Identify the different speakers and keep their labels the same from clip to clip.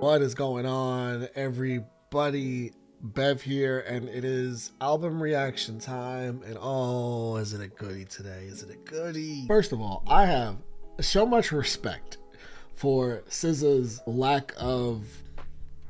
Speaker 1: What is going on, everybody? Bev here, and it is album reaction time. And oh, is it a goodie today? Is it a goodie? First of all, I have so much respect for SZA's lack of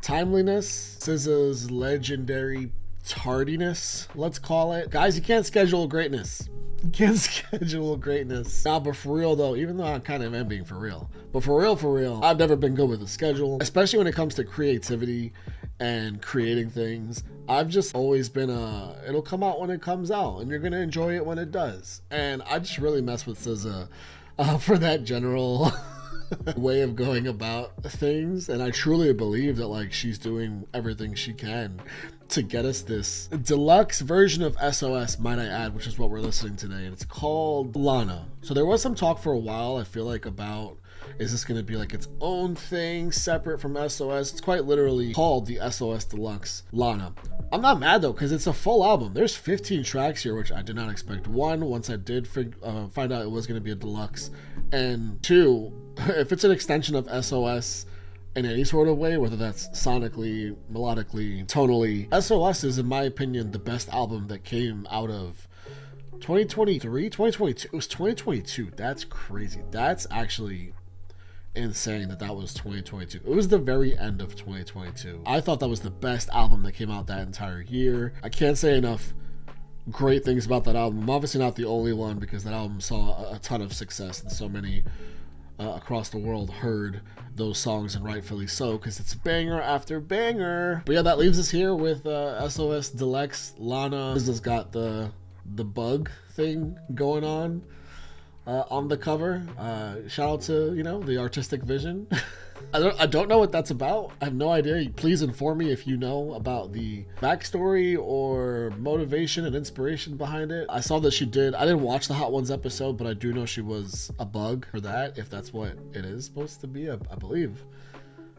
Speaker 1: timeliness, SZA's legendary tardiness, let's call it. Guys, you can't schedule greatness. You can't schedule greatness. Nah, but for real though, even though I kind of am being for real, but for real, I've never been good with a schedule, especially when it comes to creativity and creating things. I've just always been it'll come out when it comes out, and you're gonna enjoy it when it does. And I just really mess with SZA for that general way of going about things, and I truly believe that like she's doing everything she can to get us this deluxe version of SOS, might I add, which is what we're listening today, and it's called LANA. So there was some talk for a while, I feel like, about is this going to be like its own thing separate from SOS. It's quite literally called the SOS Deluxe LANA. I'm not mad though, because it's a full album. There's 15 tracks here, which I did not expect. One, once I did find out it was going to be a deluxe, and two, if it's an extension of SOS in any sort of way, whether that's sonically, melodically, tonally, SOS is, in my opinion, the best album that came out of 2023, 2022. It was 2022. That's crazy. That's actually insane that was 2022. It was the very end of 2022. I thought that was the best album that came out that entire year. I can't say enough great things about that album. I'm obviously not the only one, because that album saw a ton of success, and so many across the world heard those songs, and rightfully so, because it's banger after banger. But yeah, that leaves us here with SOS Deluxe LANA. This has got the bug thing going on the cover. Shout out to, you know, the artistic vision. I don't know what that's about. I have no idea. Please inform me if you know about the backstory or motivation and inspiration behind it. I saw that she did, I didn't watch the Hot Ones episode, but I do know she was a bug for that, if that's what it is supposed to be, I believe.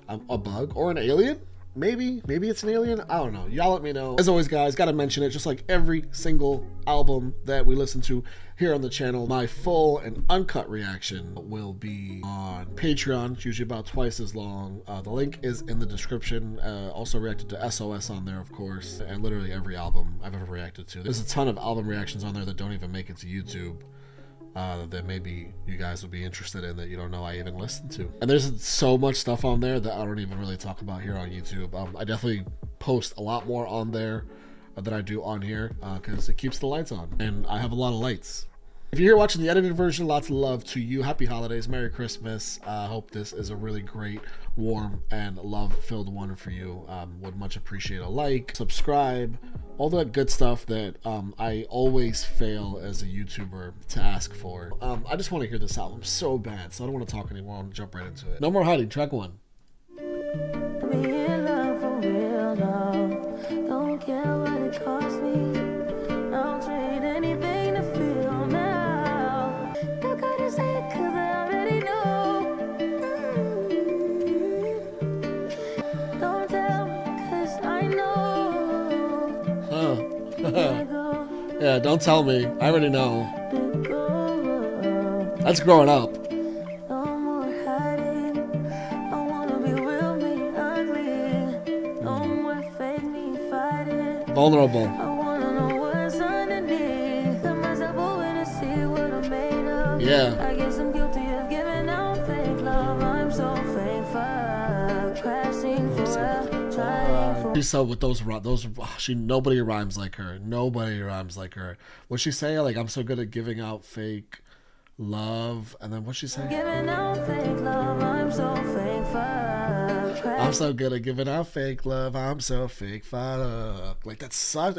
Speaker 1: A bug or an alien? Maybe it's an alien. I don't know. Y'all let me know. As always, guys, gotta mention it, just like every single album that we listen to here on the channel, my full and uncut reaction will be on Patreon. It's usually about twice as long. The link is in the description. Also reacted to SOS on there, of course, and literally every album I've ever reacted to. There's a ton of album reactions on there that don't even make it to YouTube. That maybe you guys would be interested in, that you don't know I even listened to. And there's so much stuff on there that I don't even really talk about here on YouTube. I definitely post a lot more on there than I do on here, because it keeps the lights on, and I have a lot of lights. If you're here watching the edited version, lots of love to you. Happy holidays, Merry Christmas. I hope this is a really great, warm, and love-filled one for you. Would much appreciate a like, subscribe, all that good stuff that I always fail as a YouTuber to ask for. I just want to hear this album so bad, so I don't want to talk anymore. I want to jump right into it. No more hiding, track one.
Speaker 2: Don't care what it costs me. I'll trade anything to feel now. Don't gotta say it 'cause I already know. Don't tell me 'cause I know.
Speaker 1: Yeah, don't tell me. I already know. That's growing up.
Speaker 2: No more hiding. I wanna be real, me ugly. No more fake, me fighting.
Speaker 1: Vulnerable.
Speaker 2: I wanna know what's underneath. Cut myself open to see what I'm made of.
Speaker 1: Yeah.
Speaker 2: I guess I'm guilty of giving out fake love. I'm so fake, fuck. Crashing for real, trying for.
Speaker 1: She's so with those nobody rhymes like her. Nobody rhymes like her. What'd she say? Like, I'm so good at giving out fake love, and then what'd she say?
Speaker 2: Giving out fake love. I'm so fake, fuck.
Speaker 1: I'm so good at giving out fake love. I'm so fake, fuck. Like, that's such.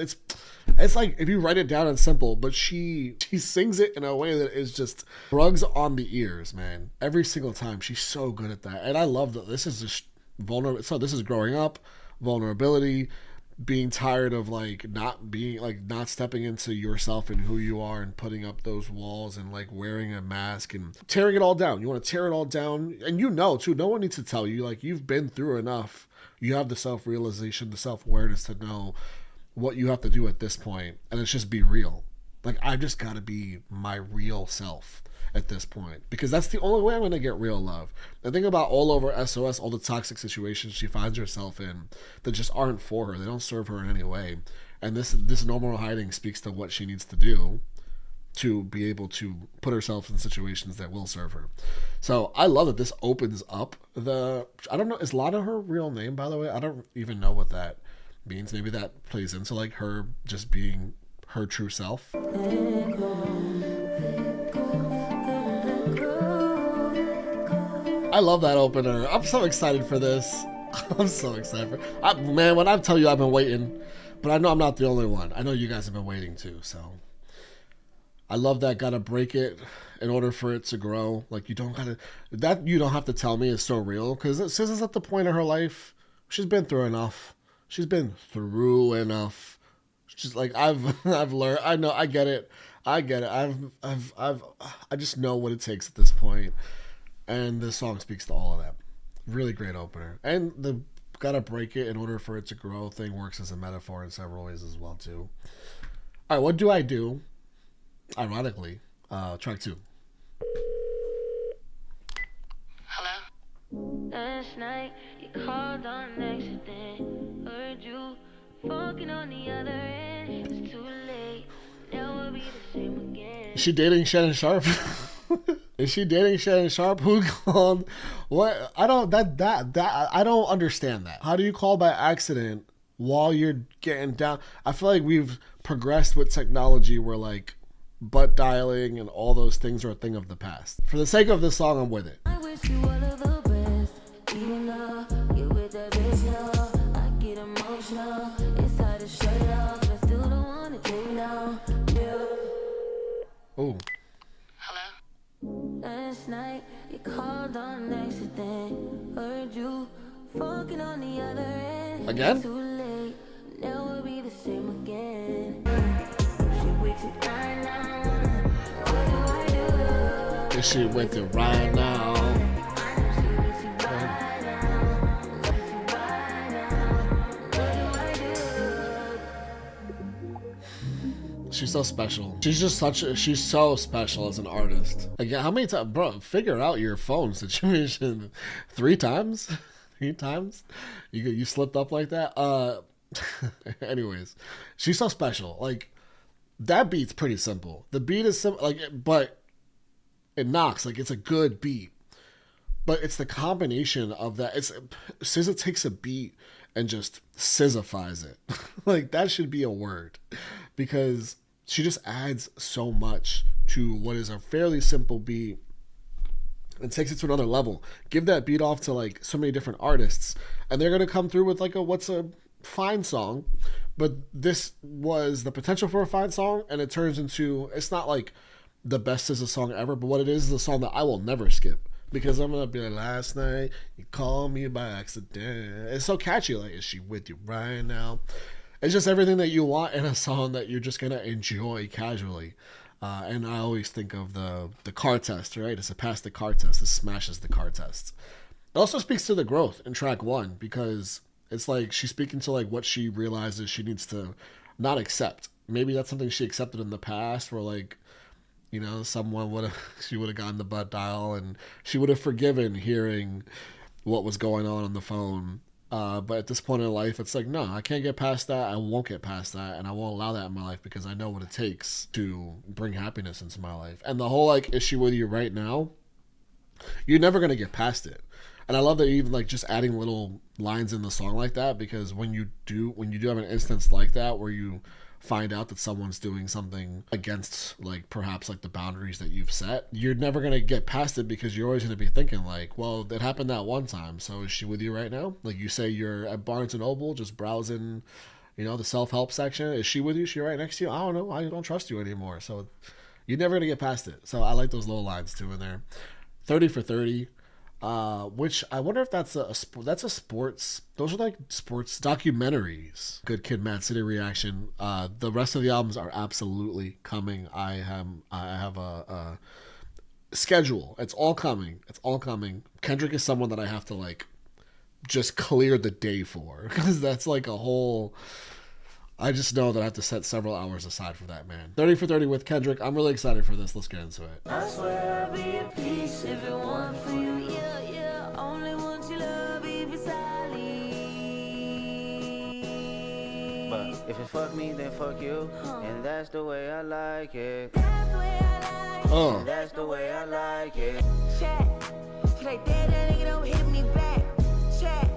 Speaker 1: It's like, if you write it down, it's simple, but she sings it in a way that is just rugs on the ears, man. Every single time, she's so good at that, and I love that. This is just vulnerable. So this is growing up, vulnerability, being tired of not stepping into yourself and who you are, and putting up those walls, and like wearing a mask and tearing it all down. You want to tear it all down, and you know too, no one needs to tell you. Like, you've been through enough. You have the self-realization, the self-awareness to know what you have to do at this point, and it's just be real. Like, I've just got to be my real self at this point, because that's the only way I'm going to get real love. And think about all over SOS, all the toxic situations she finds herself in that just aren't for her. They don't serve her in any way. And this normal hiding speaks to what she needs to do to be able to put herself in situations that will serve her. So I love that this opens up I don't know, is LANA her real name, by the way? I don't even know what that means. Maybe that plays into like her just being her true self. I love that opener. I'm so excited for this. I'm so excited man, when I tell you I've been waiting, but I know I'm not the only one. I know you guys have been waiting too, so I love that. Gotta break it in order for it to grow. Like, you don't have to tell me is so real, because SZA's at the point in her life, she's been through enough. She's been through enough. She's like, I've learned. I know. I get it. I just know what it takes at this point. And this song speaks to all of that. Really great opener. And the gotta break it in order for it to grow thing works as a metaphor in several ways as well too. All right, what do I do? Ironically, track 2.
Speaker 2: Hello? Last night you called on accident. Heard you fucking on the other end. It's too late. Never be the same again.
Speaker 1: Is she dating Shannon Sharp? Is she dating Shannon Sharp? Who called? What? I don't understand that. How do you call by accident while you're getting down? I feel like we've progressed with technology where like butt dialing and all those things are a thing of the past. For the sake of this song, I'm with it.
Speaker 2: I wish you all of the best. Even though you're with that bitch now, I get emotional. It's hard to shut it off, but I still don't want to take it down. Yeah.
Speaker 1: Oh.
Speaker 2: Last night you called on accident. Heard you fucking on the other end.
Speaker 1: Again?
Speaker 2: It's too late. Never be the same again. She with you right now. What do I do?
Speaker 1: Is she with you right now?
Speaker 2: I know she with you right now. With you right now. What do I do?
Speaker 1: She's so special. She's so special as an artist. Again, how many times, bro, figure out your phone situation. 3 times? 3 times? You slipped up like that? Anyways, she's so special. Like, that beat's pretty simple. The beat is simple, like, but it knocks. Like, it's a good beat. But it's the combination of that. SZA takes a beat and just SZAifies it. Like, that should be a word. Because she just adds so much to what is a fairly simple beat and takes it to another level. Give that beat off to like so many different artists, and they're gonna come through with like what's a fine song. But this was the potential for a fine song, and it turns into, it's not like the best SZA song ever, but what it is a song that I will never skip. Because I'm gonna be like, last night you called me by accident. It's so catchy. Like, is she with you right now? It's just everything that you want in a song that you're just gonna enjoy casually. And I always think of the car test, right? It's a pass the car test. This smashes the car test. It also speaks to the growth in track 1, because it's like she's speaking to like what she realizes she needs to not accept. Maybe that's something she accepted in the past, where like, you know, she would have gotten the butt dial and she would have forgiven hearing what was going on the phone. But at this point in life, it's like, no, I can't get past that. I won't get past that. And I won't allow that in my life, because I know what it takes to bring happiness into my life. And the whole like issue with you right now, you're never going to get past it. And I love that even like just adding little lines in the song like that, because when you do have an instance like that where you find out that someone's doing something against like perhaps like the boundaries that you've set, you're never going to get past it, because you're always going to be thinking like, well, it happened that one time, so is she with you right now? Like, you say you're at Barnes and Noble just browsing, you know, the self-help section. Is she with you? Is she right next to you? I don't know. I don't trust you anymore. So you're never going to get past it. So I like those little lines too in there. 30 for 30. Which I wonder if that's a sports. Those are like sports documentaries. Good Kid, Mad City reaction. The rest of the albums are absolutely coming. I have a schedule. It's all coming. Kendrick is someone that I have to like just clear the day for, because that's like a whole I just know that I have to set several hours aside for that, man. 30 for 30 with Kendrick. I'm really excited for this. Let's get into it.
Speaker 2: I swear I'll be at peace if it weren't for you. Yeah, yeah. Only want your love if it's solid.
Speaker 3: But if it fuck me, then fuck you. And that's the way I like it.
Speaker 2: That's the way I like it.
Speaker 1: Oh.
Speaker 3: That's the way I like it.
Speaker 2: Chat. Should I dare that nigga don't hit me back? Chat.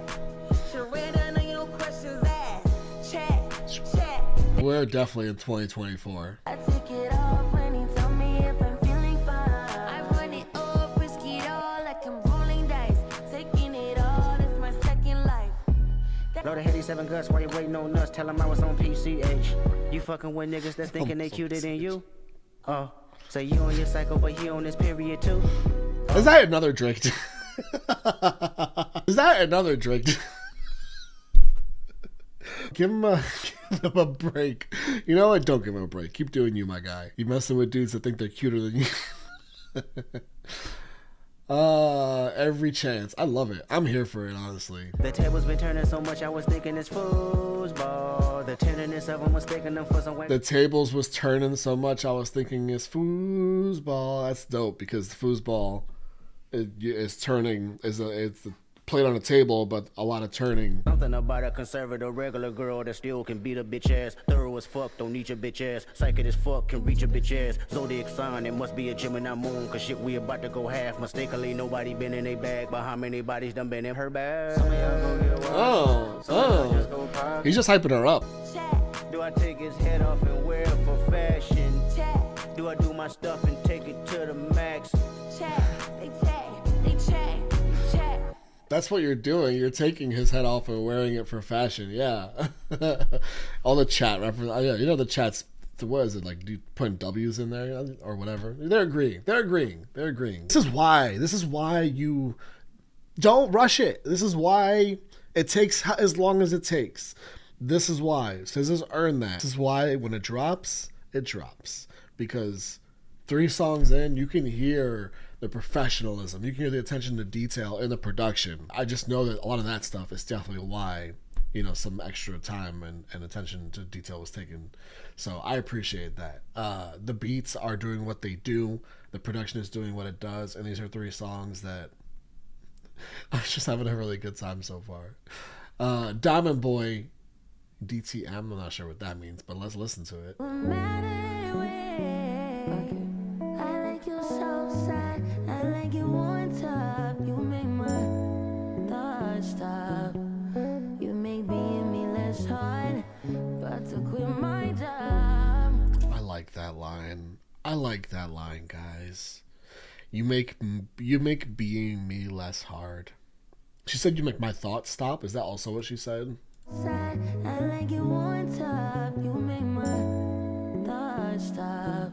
Speaker 2: Should I read that nigga no questions asked? Chat. Chat.
Speaker 1: We're definitely in 2024.
Speaker 2: I take it off when he tell me if I'm feeling fine. I run it up, risk it all like I'm rolling dice. Taking it all, it's my second life.
Speaker 3: Load of heady 7 guts while you waiting on us. Tell them I was on PCH. You fucking with niggas that's thinking they cuter than you? Oh, so you on your cycle, but he on his period too?
Speaker 1: Is that another Drake? Is that another Drake? Give him a break. You know what? Don't give him a break. Keep doing you, my guy. You messing with dudes that think they're cuter than you. Every chance. I love it. I'm here for it, honestly.
Speaker 3: The table's been turning so much, I was thinking it's foosball. The tenderness of them was taking them for some way.
Speaker 1: The tables was turning so much, I was thinking it's foosball. That's dope because the foosball is turning. It's played on a table, but a lot of turning.
Speaker 3: Something about a conservative regular girl that still can beat a bitch ass. Thorough as fuck, don't need your bitch ass. Psychic as fuck, can reach a bitch ass. Zodiac sign, it must be a Gemini moon. Cause shit, we about to go half. Mistakenly, nobody been in a bag. But how many bodies done been in her bag? Some of y'all go get a wash. Some of y'all just go pop.
Speaker 1: He's just hyping her up.
Speaker 2: Chat.
Speaker 3: Do I take his head off and wear it for fashion?
Speaker 2: Chat.
Speaker 3: Do I do my stuff and take it to the max?
Speaker 2: Chat. They chat. They chat. Chat.
Speaker 1: That's what you're doing. You're taking his head off and wearing it for fashion. Yeah. All the chat reference. Yeah, you know the chat's, what is it, like putting W's in there or whatever? They're agreeing. They're agreeing. They're agreeing. This is why you don't rush it. This is why it takes as long as it takes. This is why. SZA's earned that. This is why when it drops, it drops. Because 3 songs in, you can hear the professionalism. You can hear the attention to detail in the production. I just know that a lot of that stuff is definitely why, you know, some extra time and attention to detail was taken. So I appreciate that. The beats are doing what they do. The production is doing what it does. And these are 3 songs that I'm just having a really good time so far. Diamond Boy, DTM, I'm not sure what that means, but let's listen to it.
Speaker 2: No matter where. I like you so sad. I like you on top. You make my thoughts stop. You make being me less hard. About to quit my job.
Speaker 1: I like that line. I like that line, guys. You make being me less hard. She said you make my thoughts stop. Is that also what she said?
Speaker 2: Sad. I like you on top. You make my thoughts stop.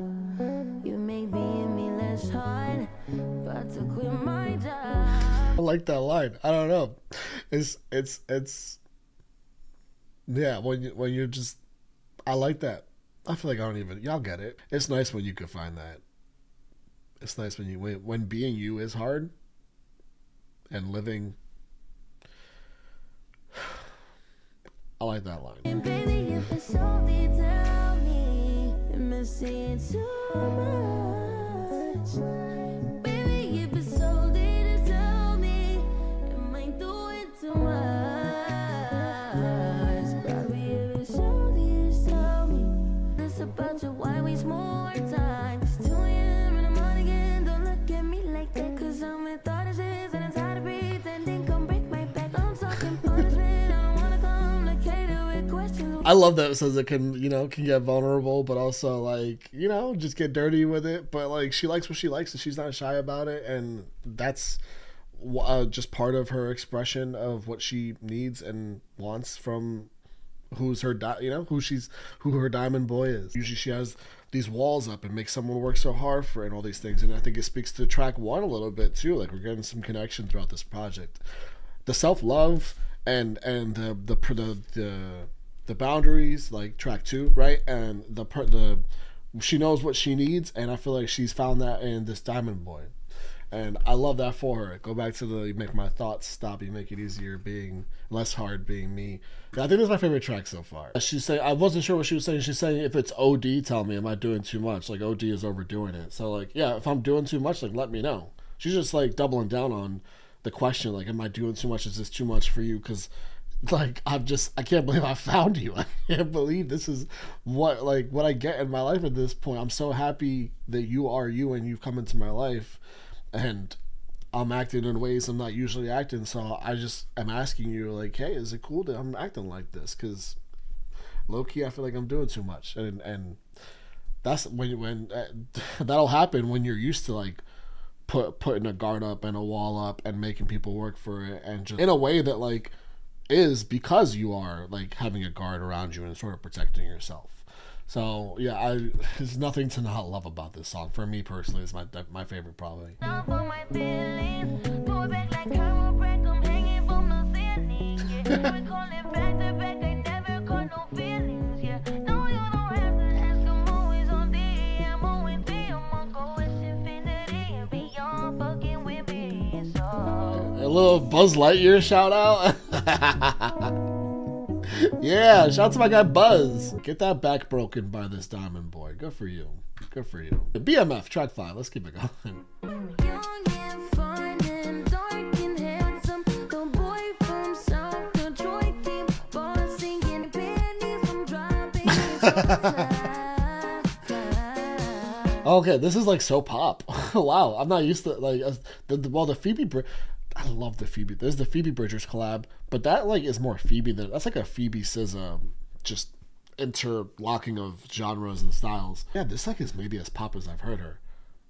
Speaker 2: You make being me less hard. About to quit my job.
Speaker 1: I like that line. I don't know. It's yeah, when you're just, I like that. I feel like I don't even, y'all get it. It's nice when you can find that. It's nice when being you is hard and living. I like that line.
Speaker 2: And baby, if it's only tell me you're missing too much. Baby, if it's only tell me am I doing too much? Probably if it's only tell me it's about you, why waste more time? It's 2 a.m. in the morning again. Don't look at me like that, cause I'm with all this is and it's hard to breathe and then come break my back. I'm talking punishment. I don't wanna complicate it with questions.
Speaker 1: I love that it says it can get vulnerable, but also like, just get dirty with it. But like, she likes what she likes and she's not shy about it. And that's just part of her expression of what she needs and wants from who's her, who her diamond boy is. Usually she has these walls up and makes someone work so hard for it and all these things. And I think it speaks to track 1 a little bit too. Like, we're getting some connection throughout this project. The self-love and the boundaries, like track 2, right? And she knows what she needs, and I feel like she's found that in this Diamond Boy. And I love that for her. Go back to the you make my thoughts stop, you make it easier being less hard being me. I think this is my favorite track so far. She's saying, I wasn't sure what she was saying. She's saying if it's OD, tell me, am I doing too much? Like OD is overdoing it. So like, yeah, if I'm doing too much, like let me know. She's just like doubling down on the question, like, am I doing too much? Is this too much for you? Because like I can't believe I found you. I can't believe this is what I get in my life at this point. I'm so happy that you are you and you've come into my life, and I'm acting in ways I'm not usually acting. So I just am asking you, like, hey, is it cool that I'm acting like this? Because low key, I feel like I'm doing too much, and that's when that'll happen when you're used to like putting a guard up and a wall up and making people work for it, and just in a way that like is because you are like having a guard around you and sort of protecting yourself. So yeah, there's nothing to not love about this song. For me personally, it's my favorite probably. A little Buzz Lightyear shout out. Yeah, shout out to my guy Buzz. Get that back broken by this diamond boy. Good for you. Good for you. The BMF track 5. Let's keep it going. Okay, this is like so pop. Wow, I'm not used to like the Phoebe. I love the Phoebe. There's the Phoebe Bridgers collab, but that like is more Phoebe than that's like a Phoebe SZA just interlocking of genres and styles. Yeah, this like is maybe as pop as I've heard her.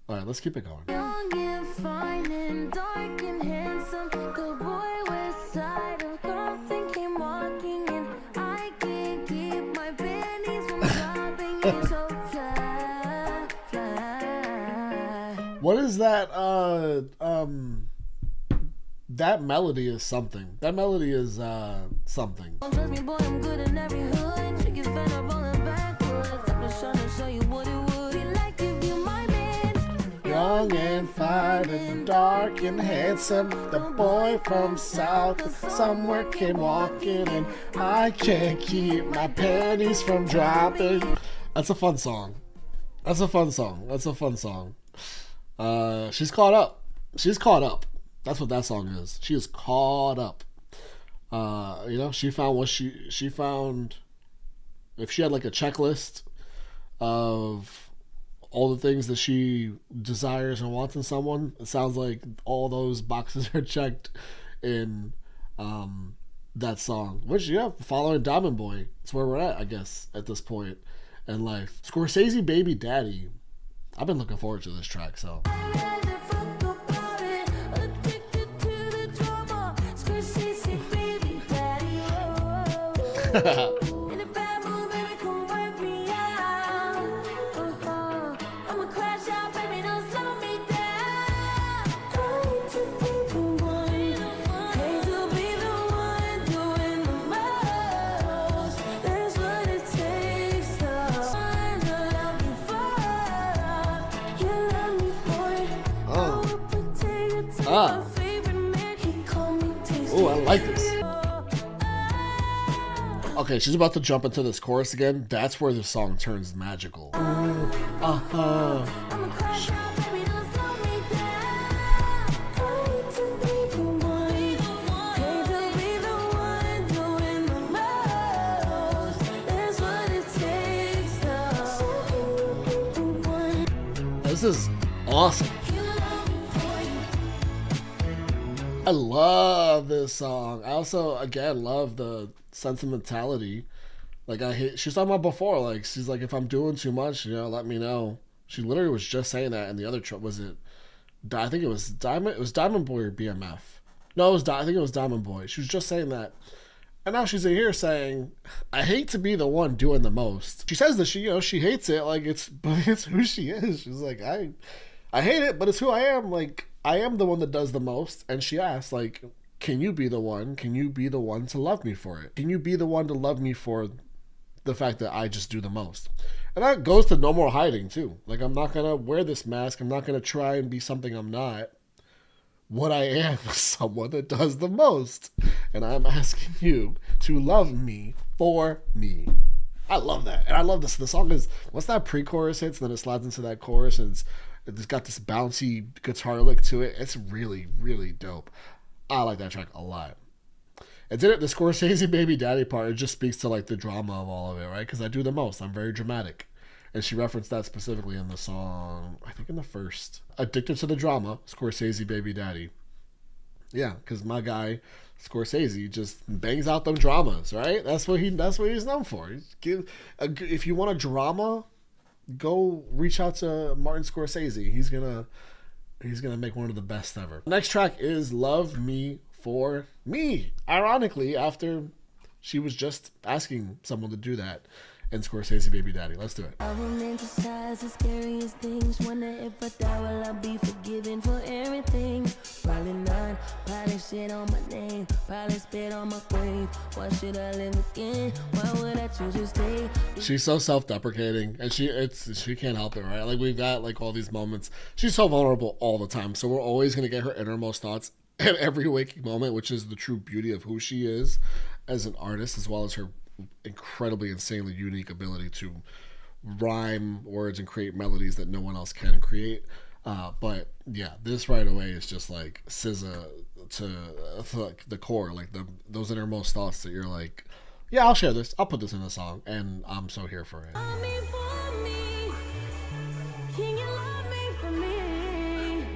Speaker 1: All right, let's keep it going. Young and fine and dark and handsome, the boy west side of Compton came walking in. I can't keep my panties from dropping. It's so fly, fly. What is that? That melody is something. That melody is something. Young and fine and dark and handsome, the boy from south somewhere came walking, and I can't keep my panties from dropping. That's a fun song. That's a fun song. That's a fun song. She's caught up. She's caught up. That's what that song is. She is caught up. You know, she found what she found. If she had like a checklist of all the things that she desires and wants in someone, it sounds like all those boxes are checked in that song. Which, yeah, following Diamond Boy, that's where we're at, I guess, at this point in life. Scorsese Baby Daddy. I've been looking forward to this track, so. Oh, I like this. Okay, she's about to jump into this chorus again. That's where the song turns magical. This is awesome. I love this song. I also, again, love the sentimentality. Like, she's talking about before, like, she's like, if I'm doing too much, you know, let me know. She literally was just saying that in the other track. Was it, I think it was Diamond Boy or BMF. No, I think it was Diamond Boy. She was just saying that. And now she's in here saying, I hate to be the one doing the most. She says that she hates it, like, but it's who she is. She's like, I hate it, but it's who I am. Like, I am the one that does the most. And she asked, like, can you be the one? Can you be the one to love me for it? Can you be the one to love me for the fact that I just do the most? And that goes to no more hiding, too. Like, I'm not going to wear this mask. I'm not going to try and be something I'm not. what I am is someone that does the most. And I'm asking you to love me for me. I love that. And I love this. The song is, once that pre-chorus hits, then it slides into that chorus, and it's got this bouncy guitar lick to it. It's really, really dope. I like that track a lot. And then the Scorsese Baby Daddy part, it just speaks to like the drama of all of it, right? Because I do the most. I'm very dramatic. And she referenced that specifically in the song, I think in the first. Addicted to the Drama, Scorsese Baby Daddy. Yeah, because my guy, Scorsese, just bangs out them dramas, right? That's what he's known for. If you want a drama, go reach out to Martin Scorsese. He's gonna make one of the best ever. Next track is Love Me for Me. Ironically, after she was just asking someone to do that in Scorsese Baby Daddy. Let's do it.
Speaker 2: I romanticize the scariest things. Wonder if I die, will I be forgiven for everything? Probably not. Probably shit on my name. Probably spit on my grave. Why should I live again? Why would I choose to stay?
Speaker 1: She's so self-deprecating, and she can't help it, right? Like, we've got like all these moments. She's so vulnerable all the time, so we're always gonna get her innermost thoughts at every waking moment, which is the true beauty of who she is as an artist, as well as her incredibly, insanely unique ability to rhyme words and create melodies that no one else can create. But yeah, this right away is just like SZA to like the core, like those innermost thoughts that you're like, yeah, I'll share this, I'll put this in the song, and I'm so here for it.
Speaker 2: Love me for me. Can you love me for me?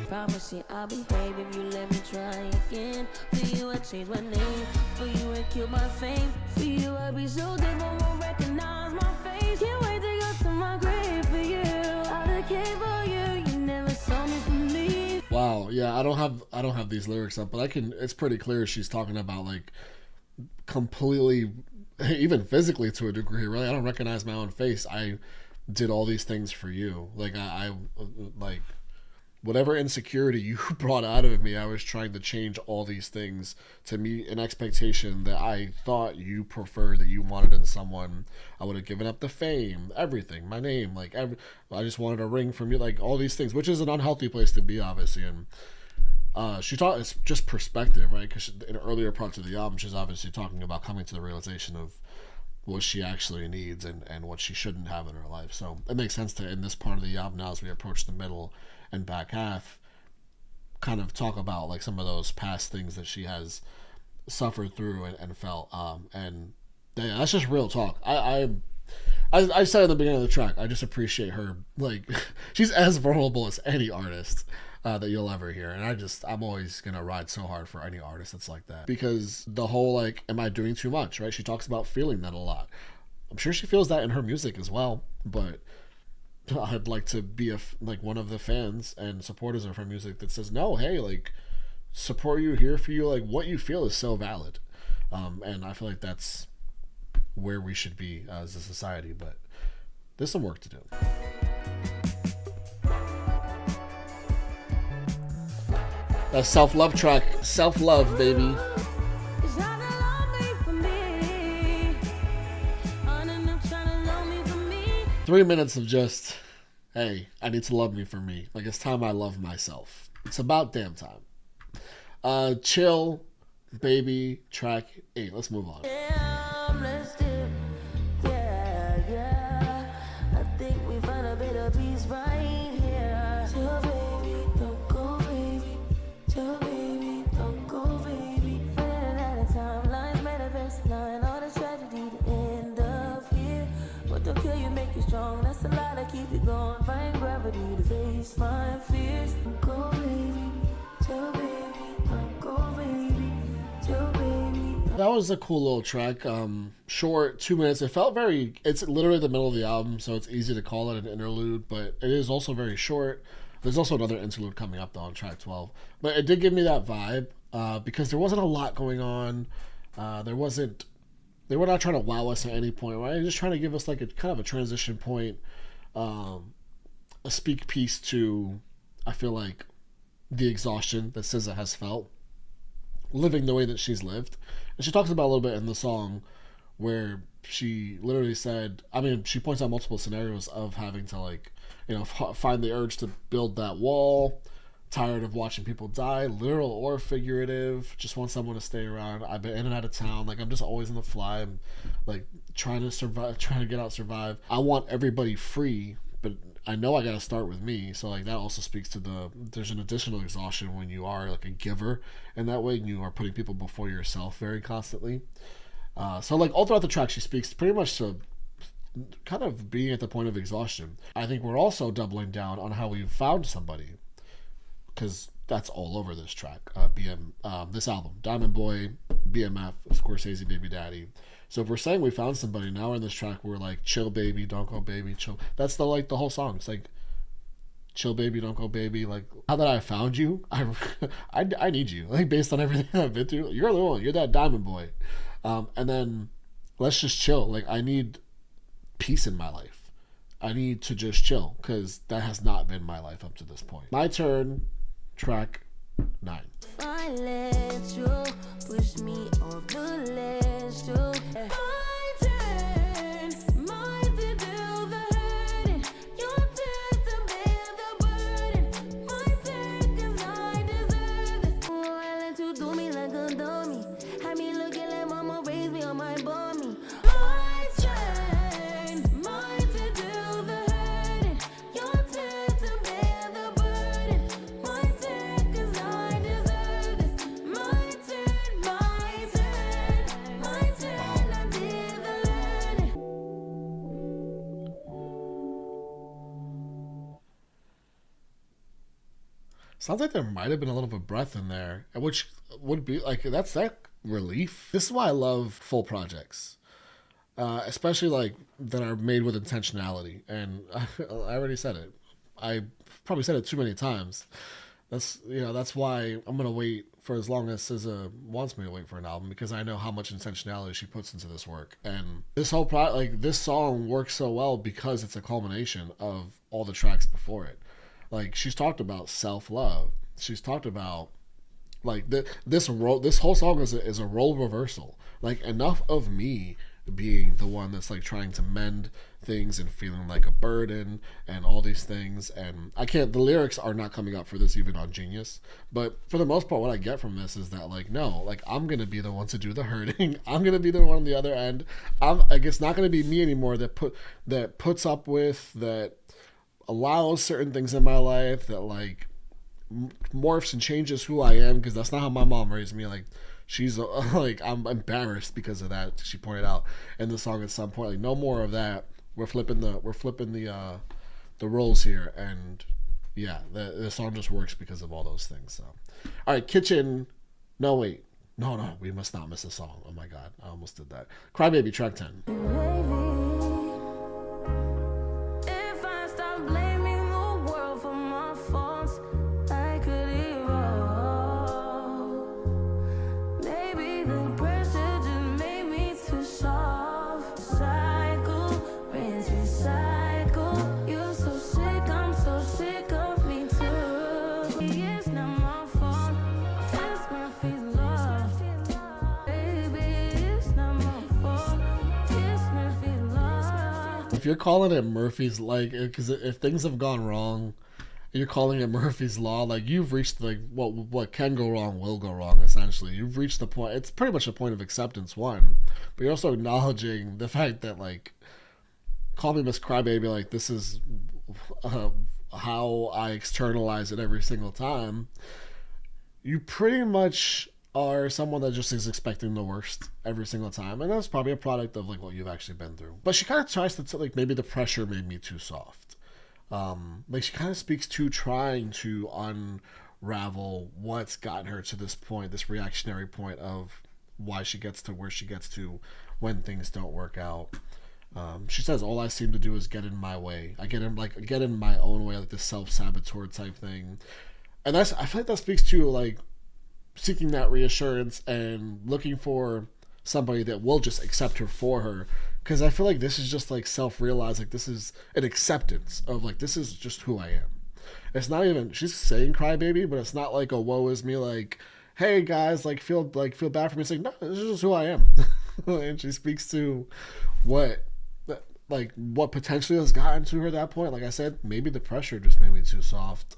Speaker 2: Promise you I'll behave if you let me try again. For you I change my name. For you I kill my fame. For you I'll be so different, won't recognize my face. Can't wait to go to my grave for you. I'll care for you. You never saw me for me.
Speaker 1: Wow, yeah, I don't have these lyrics up, but it's pretty clear she's talking about like completely, even physically to a degree, really. I don't recognize my own face. I did all these things for you. Like I like whatever insecurity you brought out of me, I was trying to change all these things to meet an expectation that I thought you preferred, that you wanted in someone. I would have given up the fame, everything, my name, like I just wanted a ring from you, like all these things, which is an unhealthy place to be, obviously. And she taught, it's just perspective, right? Because in earlier parts of the album, she's obviously talking about coming to the realization of what she actually needs and what she shouldn't have in her life. So it makes sense to, in this part of the album now, as we approach the middle and back half, kind of talk about like some of those past things that she has suffered through and felt. And yeah, that's just real talk. I said at the beginning of the track, I just appreciate her. Like, she's as vulnerable as any artist that you'll ever hear. And I'm always going to ride so hard for any artist that's like that. Because the whole, like, am I doing too much, right? She talks about feeling that a lot. I'm sure she feels that in her music as well. But I'd like to be one of the fans and supporters of her music that says, no, hey, like, support you, here for you. Like, what you feel is so valid. And I feel like that's where we should be as a society. But there's some work to do. That self-love track, self-love, baby. 3 minutes of just, hey, I need to love me for me. Like, it's time I love myself. It's about damn time. Chill, baby, track 8. Let's move on.
Speaker 2: I think we found a bit of peace right here. Chill, baby, don't go, baby. Chill, baby, don't go, baby. Running out of timelines, manifest line, all the tragedy to end up here. What don't kill you make you strong? That's a lot to keep you going. Find gravity to face my fears. Don't go, baby. Chill, baby, don't go, baby. Chill, baby.
Speaker 1: That was a cool little track. Short, 2 minutes. It felt it's literally the middle of the album, so it's easy to call it an interlude, but it is also very short. There's also another interlude coming up though on track 12. But it did give me that vibe, because there wasn't a lot going on. They were not trying to wow us at any point, right? They're just trying to give us like a kind of a transition point, a speak piece to, I feel like, the exhaustion that SZA has felt living the way that she's lived. And she talks about a little bit in the song where she literally said, I mean, she points out multiple scenarios of having to, like, you know, find the urge to build that wall, tired of watching people die, literal or figurative. Just want someone to stay around. I've been in and out of town. Like, I'm just always on the fly. I'm like trying to survive, trying to get out, survive. I want everybody free, but I know I gotta start with me. So like that also speaks to there's an additional exhaustion when you are like a giver, and that way you are putting people before yourself very constantly. So like all throughout the track, she speaks pretty much to kind of being at the point of exhaustion. I think we're also doubling down on how we found somebody, because that's all over this track. This album, Diamond Boy, BMF, Scorsese, Baby Daddy. So if we're saying we found somebody, now we're in this track, we're like, chill baby, don't go baby, chill. That's the whole song. It's like, chill baby, don't go baby. Like, now that I found you, I need you. Like, based on everything I've been through, you're the one. You're that Diamond Boy. And then let's just chill. Like, I need peace in my life. I need to just chill, because that has not been my life up to this point. My turn, track 9.
Speaker 2: I let you push me off the ledge too. My turn, mine to do the hurting. Your turn to bear the burden. My turn, 'cause I deserve this. Oh, I let you do me like a dummy. Had me looking like mama raised me on my bummy. My turn, mine to do the hurting. Your turn to bear the burden. My turn, 'cause I deserve this. My turn, my turn, my turn. I did the learning.
Speaker 1: Sounds like there might have been a little bit of breath in there, which would be like, that's that relief. This is why I love full projects, especially like that are made with intentionality. And I already said it. I probably said it too many times. That's why I'm gonna wait for as long as SZA wants me to wait for an album, because I know how much intentionality she puts into this work. And this whole this song works so well because it's a culmination of all the tracks before it. Like, she's talked about self-love. She's talked about like this whole song is a role reversal. Like, enough of me being the one that's like trying to mend things and feeling like a burden and all these things. And the lyrics are not coming up for this even on Genius, but for the most part what I get from this is that like, no, like, I'm gonna be the one to do the hurting. I'm gonna be the one on the other end. It's not gonna be me anymore that puts up with, that allows certain things in my life, that like morphs and changes who I am, because that's not how my mom raised me. Like, she's like, I'm embarrassed because of that. She pointed out in the song at some point, like, no more of that. We're flipping the roles here, and yeah, the song just works because of all those things. So, all right, Kitchen. No, wait, no, we must not miss a song. Oh my God, I almost did that. Crybaby, track 10.
Speaker 2: If I stop blaming the world for my faults, I could evolve. Maybe the pressure just made me too soft. Cycle, rinse, recycle. You're so sick, I'm so sick of me too. It's not my fault, it's Murphy's law. Baby, it's not my fault, it's Murphy's law.
Speaker 1: If you're calling it Murphy's, like, because if things have gone wrong, you're calling it Murphy's Law, like, you've reached, like, what can go wrong will go wrong, essentially. You've reached the point, it's pretty much a point of acceptance, one, but you're also acknowledging the fact that, like, call me Miss Crybaby, like, this is how I externalize it every single time. You pretty much are someone that just is expecting the worst every single time, and that's probably a product of like what you've actually been through. But she kind of tries to like, maybe the pressure made me too soft. Like, she kind of speaks to trying to unravel what's gotten her to this point, this reactionary point of why she gets to where she gets to when things don't work out. She says, all I seem to do is get in my way. I get in my own way, like this self-saboteur type thing. And I feel like that speaks to like seeking that reassurance and looking for somebody that will just accept her for her. Because I feel like this is just like self-realized, like this is an acceptance of like, this is just who I am. It's not even, she's saying crybaby, but it's not like a woe is me, like, hey guys, feel bad for me. It's like, no, this is just who I am. And she speaks to what potentially has gotten to her at that point. Like I said, maybe the pressure just made me too soft.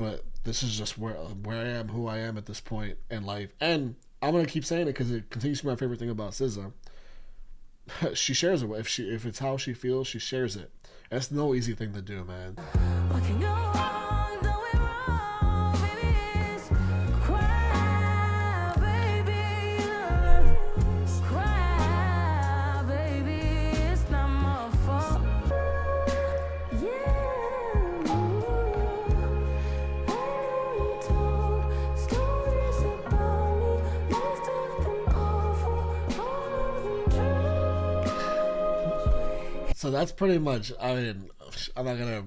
Speaker 1: but this is just where I am, who I am at this point in life. And I'm gonna keep saying it because it continues to be my favorite thing about SZA. She shares it. If it's how she feels, she shares it. That's no easy thing to do, man.
Speaker 2: What can go wrong, going wrong, baby, it's cry, baby, cry, baby, it's not my fault. Yeah, I know you told stories about me, most of them awful, all of them true.
Speaker 1: So that's pretty much, I mean, I'm not gonna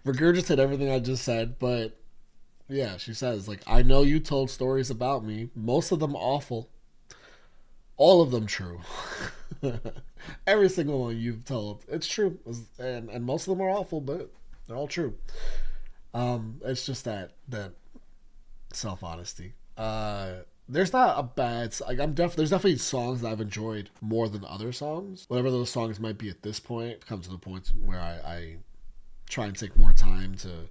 Speaker 1: regurgitate everything I just said, but yeah, she says, like, I know you told stories about me, most of them awful, all of them true. Every single one you've told, it's true, and most of them are awful, but they're all true. It's just that self honesty. There's not a bad, like, there's definitely songs that I've enjoyed more than other songs. Whatever those songs might be at this point, comes to the point where I try and take more time to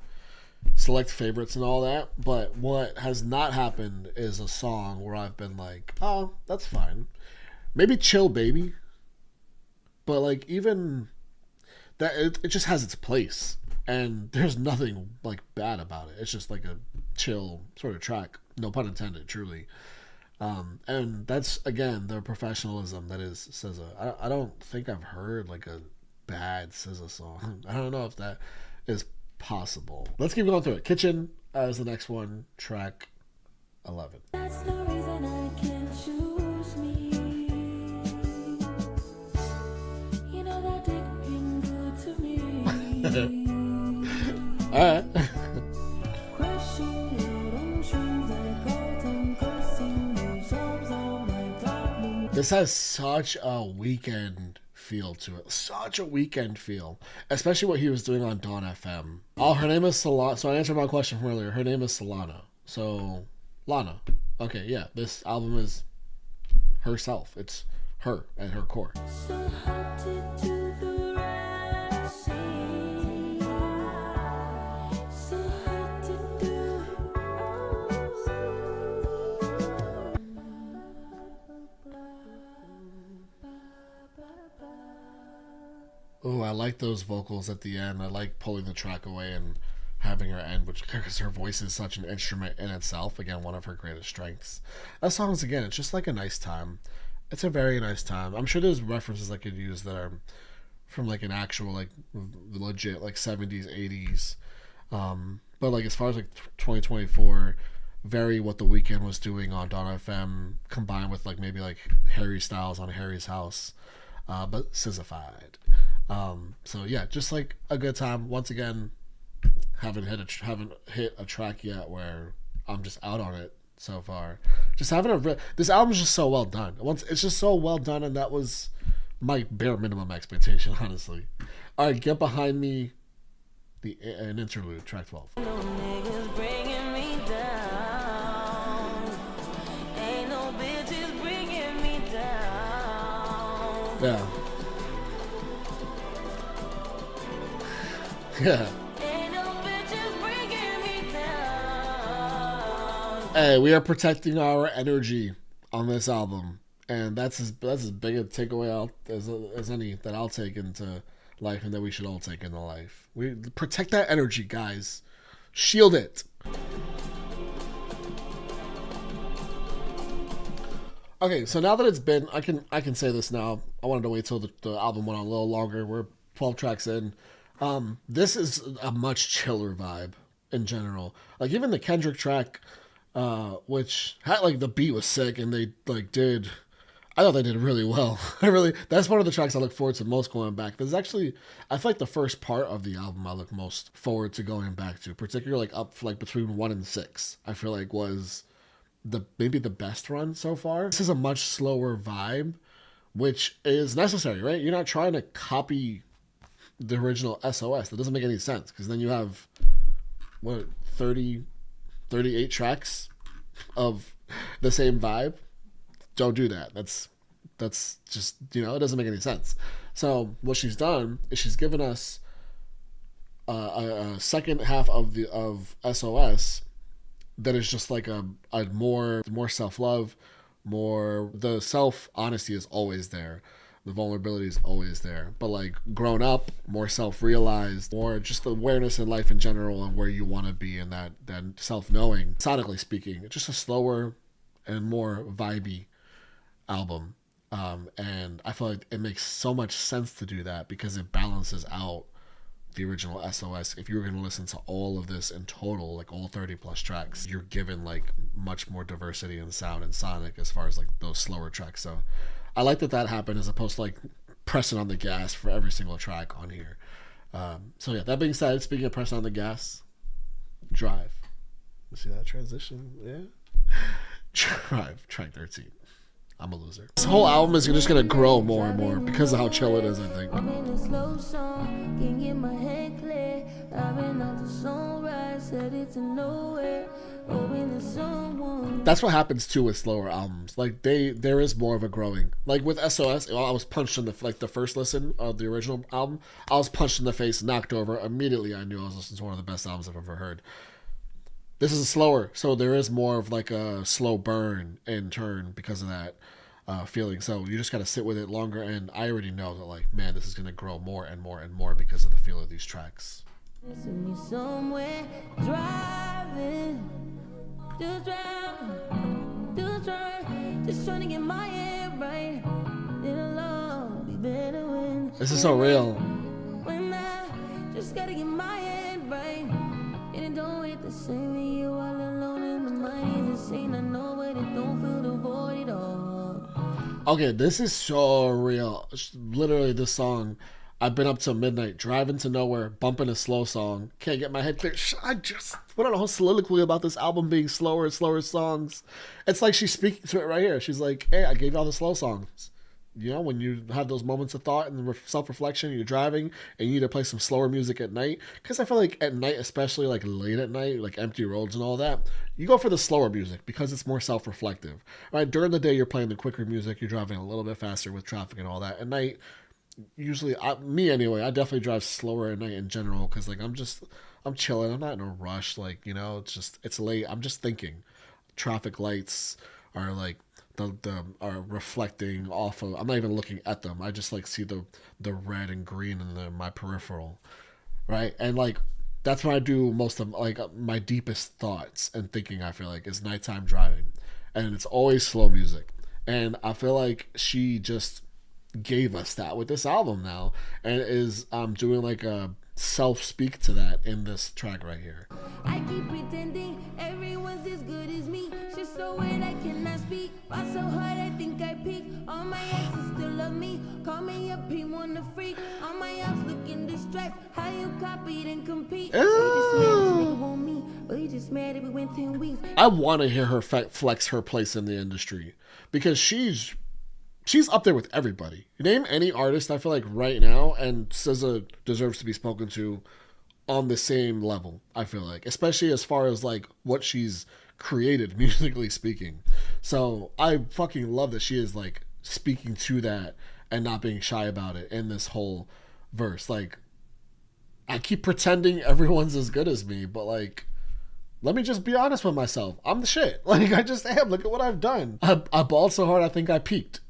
Speaker 1: select favorites and all that. But what has not happened is a song where I've been like, oh, that's fine. Maybe Chill Baby. But like, even that, it just has its place. And there's nothing like bad about it. It's just like a chill sort of track. No pun intended, truly. And that's, again, the professionalism that is SZA. I don't think I've heard like a bad SZA song. I don't know if that is possible. Let's keep going through it. Kitchen is the next one, track 11.
Speaker 2: That's no reason I can't choose me. You know that dick been good to me.
Speaker 1: Alright.
Speaker 2: Crushing you on shrooms like golden, cursing you sobs on my problem.
Speaker 1: This has such a Weekend feel to it. Such a Weekend feel. Especially what he was doing on Dawn FM. Oh, her name is LANA. So I answered my question from earlier. Her name is LANA. So, LANA. Okay, yeah. This album is herself. It's her at her core.
Speaker 2: So hard to do the right thing. So hard to do.
Speaker 1: Oh, I like those vocals at the end. I like pulling the track away and having her end, which, because her voice is such an instrument in itself. Again, one of her greatest strengths. That song is, again, it's just like a nice time. It's a very nice time. I'm sure there's references I could use that are from like an actual, like, legit, like 70s, 80s. But like, as far as like 2024, very what The Weeknd was doing on Dawn FM combined with like maybe like Harry Styles on Harry's House, but SZA-fied. So yeah, just like a good time. Once again, haven't hit a track yet where I'm just out on it so far. Just having this album is just so well done. It's just so well done, and that was my bare minimum expectation, honestly. All right, Get Behind Me, an interlude, track 12.
Speaker 2: No niggas bringing me down. Ain't no bitches bringing me down.
Speaker 1: Yeah. Yeah.
Speaker 2: Ain't no bitches bringing me down.
Speaker 1: Hey, we are protecting our energy on this album, and that's as big a takeaway out as any that I'll take into life, and that we should all take into life. We protect that energy, guys. Shield it. Okay, so now that it's been, I can say this now. I wanted to wait till the album went on a little longer. We're 12 tracks in. This is a much chiller vibe in general. Like, even the Kendrick track, which had, like, the beat was sick, and they I thought they did really well. That's one of the tracks I look forward to most going back. There's actually, I feel like the first part of the album I look most forward to going back to, particularly like up like between 1 and 6. I feel like was maybe the best run so far. This is a much slower vibe, which is necessary, right? You're not trying to copy the original SOS. That doesn't make any sense, because then you have 38 tracks of the same vibe. Don't do that. That's just, it doesn't make any sense. So what she's done is she's given us a second half of SOS that is just like a more self-love, more, the self-honesty is always there, the vulnerability is always there, but like grown up, more self-realized, more just the awareness in life in general and where you want to be, and that self-knowing. Sonically speaking, just a slower and more vibey album, and I feel like it makes so much sense to do that because it balances out the original SOS. If you were going to listen to all of this in total, like all 30 plus tracks, you're given like much more diversity in sound and sonic as far as like those slower tracks. So I like that happened as opposed to like pressing on the gas for every single track on here. So yeah, that being said, speaking of pressing on the gas, Drive. You see that transition? Yeah. Drive, track 13. I'm a loser. This whole album is just gonna grow more and more because of how chill it is, I think.
Speaker 2: I'm in a slow song, can't get my head clear. I've been out the sunrise, headed to nowhere, hoping that someone.
Speaker 1: That's what happens too with slower albums. Like there is more of a growing. Like with SOS, I was punched in the the first listen of the original album. I was punched in the face, knocked over. Immediately, I knew I was listening to one of the best albums I've ever heard. This is slower, so there is more of like a slow burn in turn because of that feeling. So you just gotta sit with it longer, and I already know that like, man, this is gonna grow more and more and more because of the feel of these tracks.
Speaker 2: Me somewhere, driving, just trying to get my head right. It'll all be better when.
Speaker 1: This is so real.
Speaker 2: When I just gotta get my head right, and it don't hit the same with you all alone in the mind is insane. I know, but it don't feel the void at all.
Speaker 1: Okay, this is so real. Literally, this song, I've been up till midnight, driving to nowhere, bumping a slow song, can't get my head clear. I just went on a whole soliloquy about this album being slower and slower songs. It's like she's speaking to it right here. She's like, hey, I gave you all the slow songs. You know, when you have those moments of thought and self-reflection, you're driving and you need to play some slower music at night. Because I feel like at night, especially like late at night, like empty roads and all that, you go for the slower music because it's more self-reflective. Right? During the day, you're playing the quicker music. You're driving a little bit faster with traffic and all that. At night, usually, me anyway, I definitely drive slower at night in general because like I'm chilling. I'm not in a rush. Like, you know, it's late. I'm just thinking. Traffic lights are like, are reflecting off of. I'm not even looking at them. I just like see the red and green in my peripheral, right? And like that's when I do most of like my deepest thoughts and thinking. I feel like is nighttime driving, and it's always slow music. And I feel like she just gave us that with this album now, and is doing like a self speak to that in this track right here.
Speaker 2: I keep pretending everyone's as good as me. She's so weird I cannot speak. Fought so hard I think I peaked. All my exes still love me. Call me up, he wanna freak. All my apps looking distressed. How you copied and compete? They just mad this nigga want me, but he just mad if we went 10 weeks.
Speaker 1: I want to hear her flex her place in the industry because she's up there with everybody. Name any artist I feel like right now, and SZA deserves to be spoken to on the same level, I feel like. Especially as far as like what she's created, musically speaking. So I fucking love that she is like speaking to that and not being shy about it in this whole verse. Like, I keep pretending everyone's as good as me, but like, let me just be honest with myself. I'm the shit. Like, I just am. Look at what I've done. I balled so hard I think I peaked.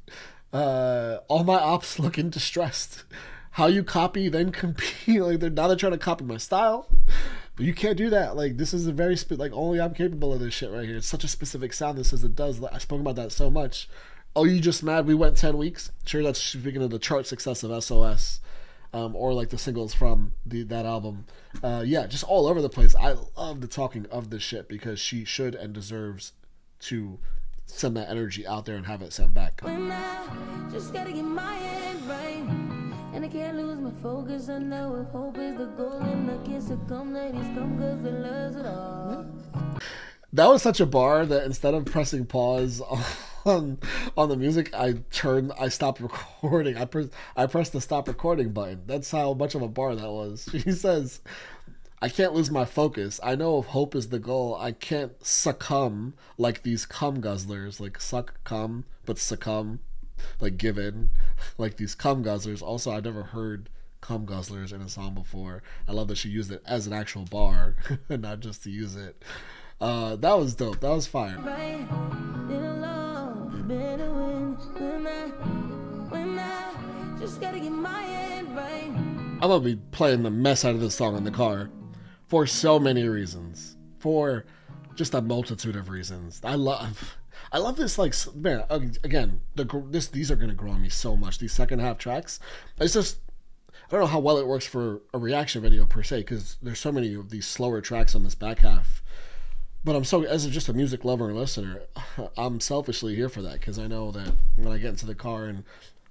Speaker 1: All my ops looking distressed. How you copy then compete? Like they're trying to copy my style, but you can't do that. Like this is a very like only I'm capable of this shit right here. It's such a specific sound. This it does. I spoke about that so much. Oh, you just mad we went 10 weeks? Sure, that's speaking of the chart success of SOS, or like the singles from that album. Yeah, just all over the place. I love the talking of this shit because she should and deserves to send that energy out there and have it sent back.
Speaker 2: When I just gotta get my head right, and I can't lose my focus. I know if hope is the goal, and I can't succumb, ladies come cause it loves it all.
Speaker 1: That was such a bar that instead of pressing pause on the music, I stopped recording. I pressed the stop recording button. That's how much of a bar that was. She says, I can't lose my focus. I know if hope is the goal, I can't succumb like these cum guzzlers. Like suck but succumb, like give in, like these cum guzzlers. Also, I never heard cum guzzlers in a song before. I love that she used it as an actual bar, and not just to use it. That was dope. That was fire.
Speaker 2: Just gotta get my head right.
Speaker 1: I'm gonna be playing the mess out of this song in the car for so many reasons. For just a multitude of reasons. I love this, like, man, again, these are gonna grow on me so much. These second half tracks. It's just, I don't know how well it works for a reaction video per se, because there's so many of these slower tracks on this back half. But as just a music lover and listener, I'm selfishly here for that, because I know that when I get into the car and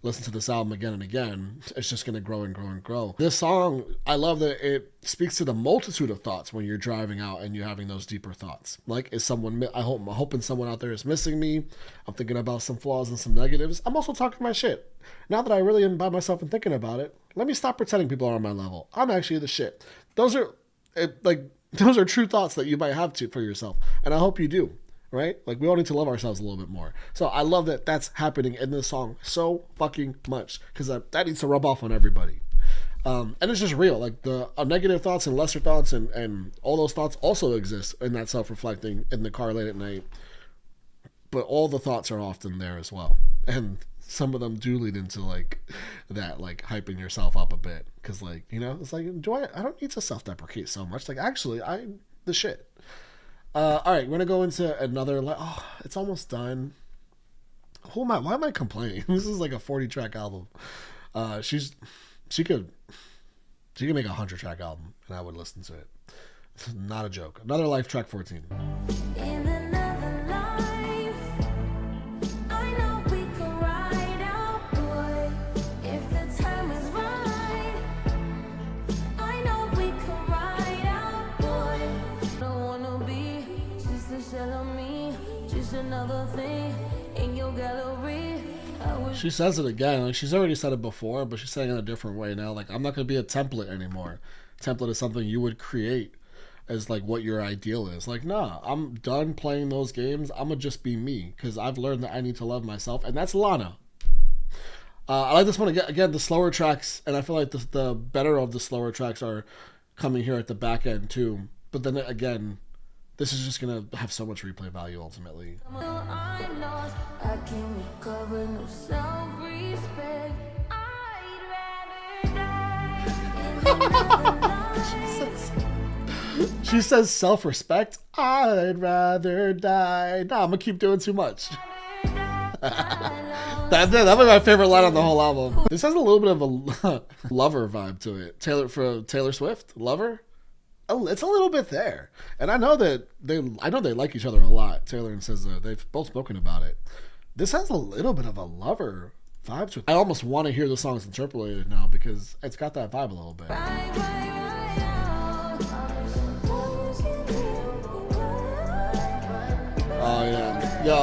Speaker 1: listen to this album again and again, it's just going to grow and grow and grow. This song, I love that it speaks to the multitude of thoughts when you're driving out and you're having those deeper thoughts. Like, I'm hoping someone out there is missing me. I'm thinking about some flaws and some negatives. I'm also talking my shit. Now that I really am by myself and thinking about it, let me stop pretending people are on my level. I'm actually the shit. Those are true thoughts that you might have for yourself. And I hope you do. Right? Like, we all need to love ourselves a little bit more. So I love that that's happening in this song so fucking much, because that needs to rub off on everybody. And it's just real. Like, the negative thoughts and lesser thoughts and all those thoughts also exist in that self-reflecting in the car late at night. But all the thoughts are often there as well. And some of them do lead into, like, that, like, hyping yourself up a bit. Because, like, you know, it's like, I don't need to self-deprecate so much. Like, actually, I'm the shit. All right, we're going to go into another... it's almost done. Why am I complaining? This is like a 40-track album. She could make a 100-track album, and I would listen to it. It's not a joke. Another Life, track 14.
Speaker 2: In another life, I know we can ride out, boy. If the time is right, I know we can ride out, boy. Don't wanna be just a shell of me, just another thing in your gallery.
Speaker 1: She says it again. Like, she's already said it before, but she's saying it in a different way now. Like, I'm not going to be a template anymore. Template is something you would create as, like, what your ideal is. Like, nah, I'm done playing those games. I'm going to just be me, because I've learned that I need to love myself, and that's LANA. I like this one again, the slower tracks, and I feel like the better of the slower tracks are coming here at the back end too. But then again, this is just going to have so much replay value ultimately.
Speaker 2: I can't recover no self-respect. I'd rather die.
Speaker 1: She says self-respect. I'd rather die. Nah, I'm gonna keep doing too much. That was my favorite line on the whole album. This has a little bit of a Lover vibe to it. Taylor Swift, Lover. Oh, it's a little bit there, and I know they like each other a lot. Taylor and SZA, they've both spoken about it. This has a little bit of a Lover vibe to it. I almost want to hear the songs interpolated now, because it's got that vibe a little bit. Oh yeah, yo,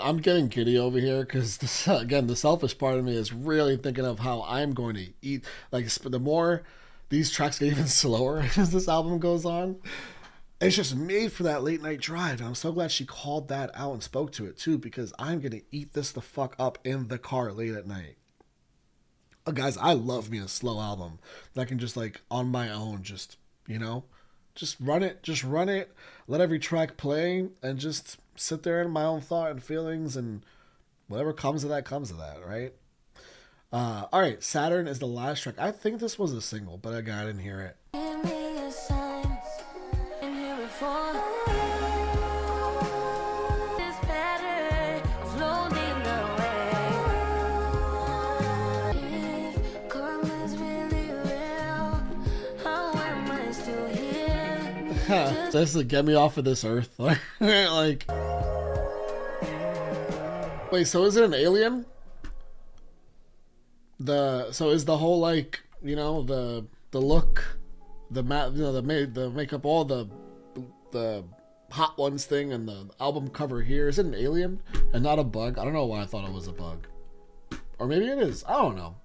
Speaker 1: I'm getting giddy over here, because again, the selfish part of me is really thinking of how I'm going to eat. Like, the more these tracks get even slower as this album goes on, it's just made for that late night drive. And I'm so glad she called that out and spoke to it too, because I'm going to eat this the fuck up in the car late at night. Guys, I love me a slow album that I can just, like, on my own, just, you know, just run it, let every track play, and just sit there in my own thought and feelings, and whatever comes of that, right? All right, Saturn is the last track. I think this was a single, but I didn't hear it.
Speaker 2: Give me a sign, and here it falls. This pattern floating away. If karma's really real, how am I still here?
Speaker 1: This is get me off of this earth. Like, wait, so is it an alien? So is the whole, like, you know, the look, the makeup, all the Hot Ones thing, and the album cover here, is it an alien and not a bug? I don't know why I thought it was a bug, or maybe it is. I don't know.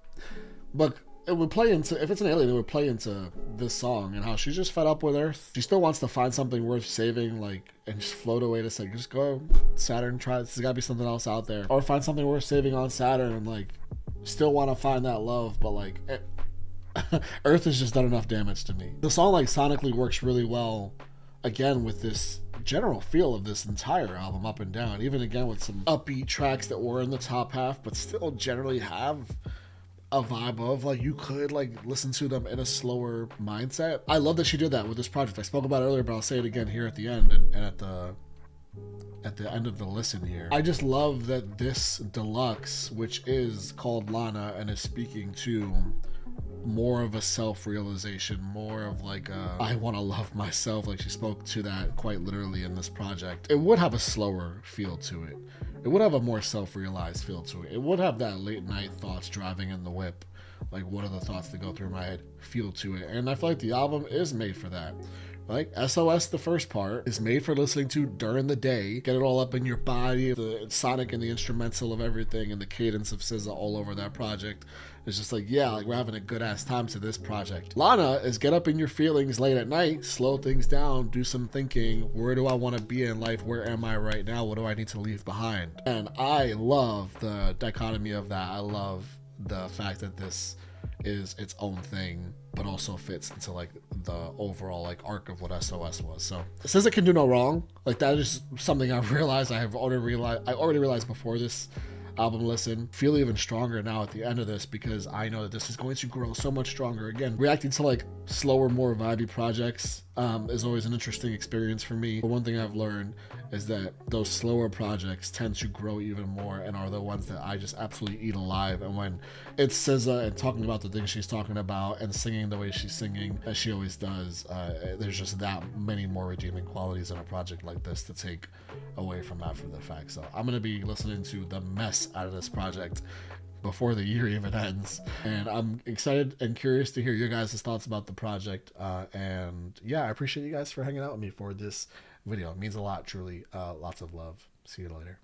Speaker 1: But it would play into, if it's an alien, it would play into this song and how she's just fed up with Earth. She still wants to find something worth saving, like, and just float away to say, just go Saturn, try, there's gotta be something else out there. Or find something worth saving on Saturn and, like, still want to find that love, but, like, Earth has just done enough damage to me. The song, like, sonically works really well, again, with this general feel of this entire album, up and down, even again with some upbeat tracks that were in the top half, but still generally have a vibe of, like, you could, like, listen to them in a slower mindset. I love that she did that with this project. I spoke about it earlier, but I'll say it again here at the end and at the end of the listen here. I just love that this deluxe, which is called LANA and is speaking to more of a self-realization, more of like a, I want to love myself, like she spoke to that quite literally in this project. It would have a slower feel to it. It would have a more self-realized feel to it. It would have that late night thoughts driving in the whip, like what are the thoughts that go through my head feel to it. And I feel like the album is made for that. Like SOS, the first part, is made for listening to during the day. Get it all up in your body. The sonic and the instrumental of everything and the cadence of SZA all over that project. It's just like, yeah, like we're having a good ass time to this project. LANA is get up in your feelings late at night, slow things down, do some thinking. Where do I want to be in life? Where am I right now? What do I need to leave behind? And I love the dichotomy of that. I love the fact that this is its own thing, but also fits into like the overall like arc of what SOS was. So it says it can do no wrong. Like that is something I've realized. I already realized before this album listen. Feel even stronger now at the end of this because I know that this is going to grow so much stronger. Again, reacting to like slower, more vibey projects is always an interesting experience for me. But one thing I've learned is that those slower projects tend to grow even more and are the ones that I just absolutely eat alive. And when it's SZA and talking about the things she's talking about and singing the way she's singing, as she always does, there's just that many more redeeming qualities in a project like this to take away from after the fact. So I'm going to be listening to the mess out of this project before the year even ends, and I'm excited and curious to hear your guys' thoughts about the project. And yeah, I appreciate you guys for hanging out with me for this video. It means a lot, truly. Lots of love. See you later.